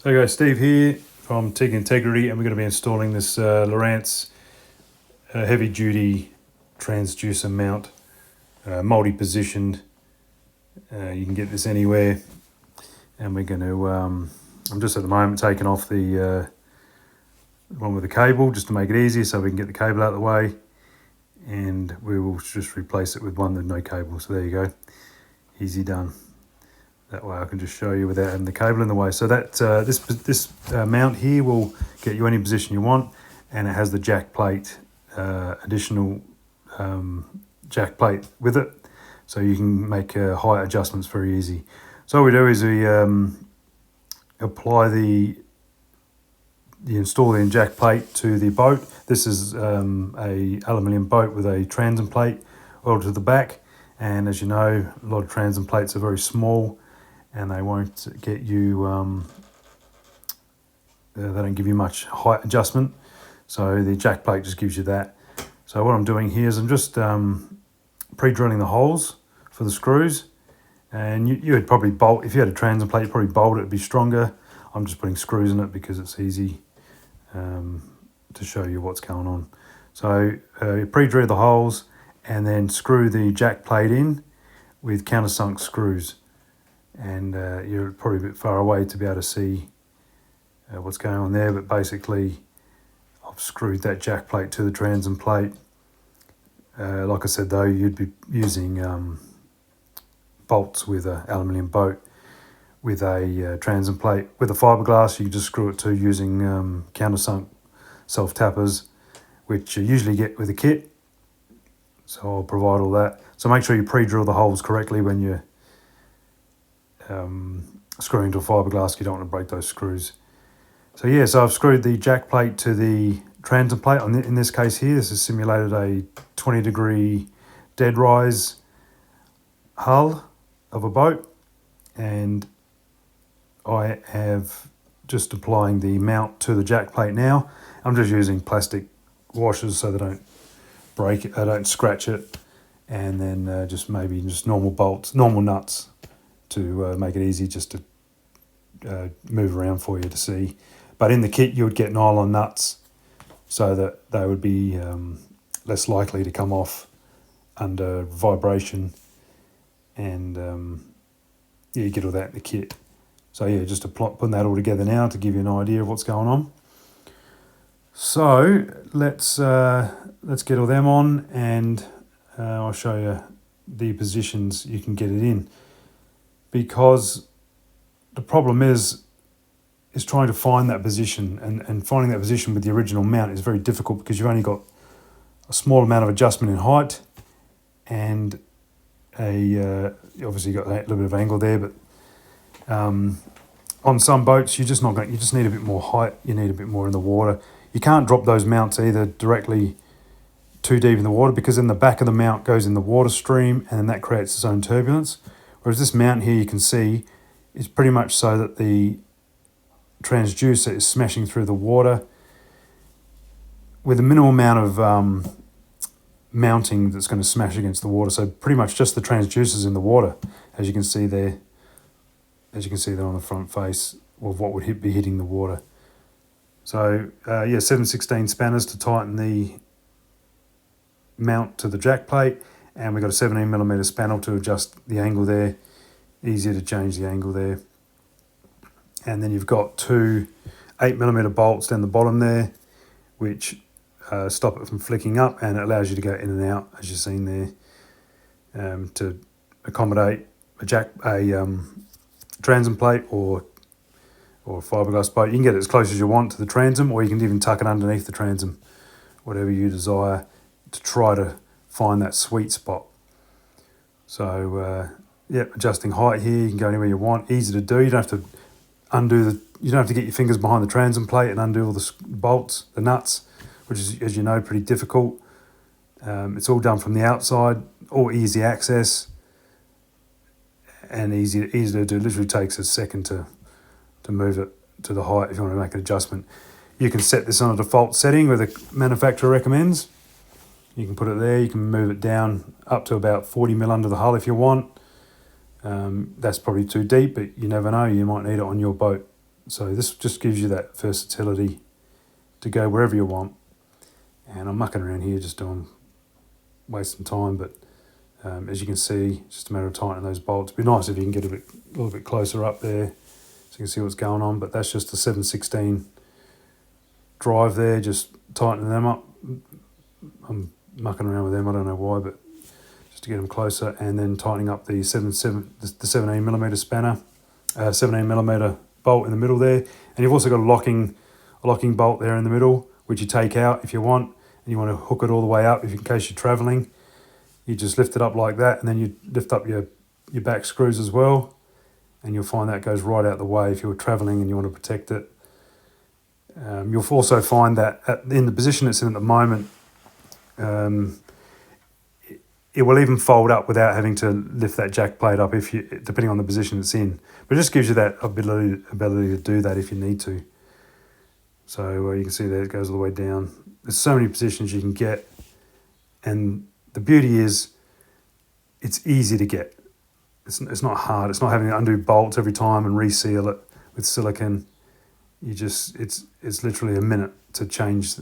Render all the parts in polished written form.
So guys, Steve here from TIG Integrity, and we're going to be installing this Lowrance heavy duty transducer mount, multi-positioned. You can get this anywhere, and we're going to, I'm just at the moment taking off the one with the cable just to make it easier so we can get the cable out of the way, and we will just replace it with one with no cable. So there you go, easy done. That way I can just show you without having the cable in the way. So that this mount here will get you any position you want, and it has the jack plate, additional jack plate with it, so you can make height adjustments very easy. So what we do is we apply install the jack plate to the boat. This is a aluminium boat with a transom plate welded to the back, and as you know, a lot of transom plates are very small, and they won't get you, they don't give you much height adjustment. So the jack plate just gives you that. So what I'm doing here is I'm just pre-drilling the holes for the screws. And you would probably bolt, if you had a transom plate, you'd probably bolt it, it'd be stronger. I'm just putting screws in it because it's easy to show you what's going on. So you pre-drill the holes and then screw the jack plate in with countersunk screws. And you're probably a bit far away to be able to see what's going on there, but basically I've screwed that jack plate to the transom plate. Like I said though, you'd be using bolts with an aluminium boat. With a transom plate with a fiberglass, you just screw it to using countersunk self-tappers, which you usually get with a kit. So I'll provide all that. So make sure you pre-drill the holes correctly when you're screwing to a fiberglass. You don't want to break those screws. So yeah, so I've screwed the jack plate to the transom plate. In this case here, this has simulated a 20-degree dead rise hull of a boat, and I have just applying the mount to the jack plate now. I'm just using plastic washers so they don't break it, I don't scratch it, and then just normal bolts, normal nuts to make it easy just to move around for you to see. But in the kit you would get nylon nuts so that they would be less likely to come off under vibration, and yeah, you get all that in the kit. So yeah, just putting that all together now to give you an idea of what's going on. So let's get all them on, and I'll show you the positions you can get it in. Because the problem is trying to find that position, and finding that position with the original mount is very difficult because you've only got a small amount of adjustment in height, and obviously got a little bit of angle there, but on some boats you just need a bit more height, you need a bit more in the water. You can't drop those mounts either directly too deep in the water, because then the back of the mount goes in the water stream, and then that creates its own turbulence. Whereas this mount here, you can see, is pretty much so that the transducer is smashing through the water with a minimal amount of mounting that's going to smash against the water. So pretty much just the transducers in the water, as you can see there. As you can see there on the front face of what would be hitting the water. So yeah, 7/16 spanners to tighten the mount to the jack plate, and we've got a 17mm spanner to adjust the angle there. Easier to change the angle there. And then you've got two 8mm bolts down the bottom there, which stop it from flicking up, and it allows you to go in and out, as you've seen there, to accommodate a transom plate or a fiberglass boat. You can get it as close as you want to the transom, or you can even tuck it underneath the transom, whatever you desire, to try to find that sweet spot. So yeah, adjusting height here, you can go anywhere you want. Easy to do. You don't have to you don't have to get your fingers behind the transom plate and undo all the bolts, the nuts, which is, as you know, pretty difficult. It's all done from the outside, all easy access, and easy to do. It literally takes a second to move it to the height if you want to make an adjustment. You can set this on a default setting where the manufacturer recommends. You can put it there. You can move it down up to about 40mm under the hull if you want. That's probably too deep, but you never know, you might need it on your boat. So this just gives you that versatility to go wherever you want. And I'm mucking around here just wasting time, but as you can see, it's just a matter of tightening those bolts. It'd be nice if you can get a little bit closer up there so you can see what's going on, but that's just the 7/16 drive there, just tightening them up. I'm mucking around with them, I don't know why, but just to get them closer, and then tightening up the 17mm spanner, 17mm bolt in the middle there. And you've also got a locking bolt there in the middle, which you take out if you want, and you want to hook it all the way up in case you're traveling. You just lift it up like that, and then you lift up your back screws as well, and you'll find that goes right out the way if you're traveling and you want to protect it. You'll also find that in the position it's in at the moment, it will even fold up without having to lift that jack plate up, depending on the position it's in. But it just gives you that ability to do that if you need to. So you can see there it goes all the way down. There's so many positions you can get, and the beauty is it's easy to get. It's not hard. It's not having to undo bolts every time and reseal it with silicone. It's literally a minute to change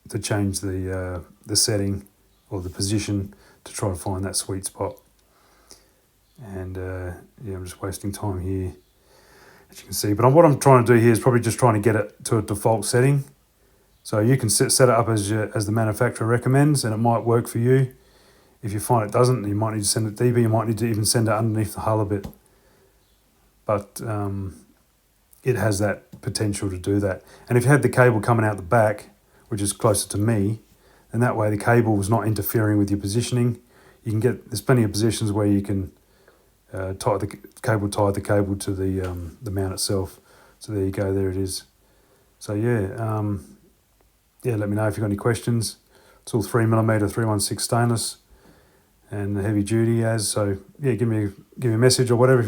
the setting or the position to try to find that sweet spot. And I'm just wasting time here, as you can see. But what I'm trying to do here is probably just trying to get it to a default setting. So you can set it up as the manufacturer recommends, and it might work for you. If you find it doesn't, you might need to send it deeper. You might need to even send it underneath the hull a bit. But it has that potential to do that. And if you had the cable coming out the back, which is closer to me, and that way the cable was not interfering with your positioning. There's plenty of positions where you can tie the cable to the mount itself. So there you go, there it is. So let me know if you've got any questions. It's all 3mm 316 stainless and heavy duty so give me a message or whatever if you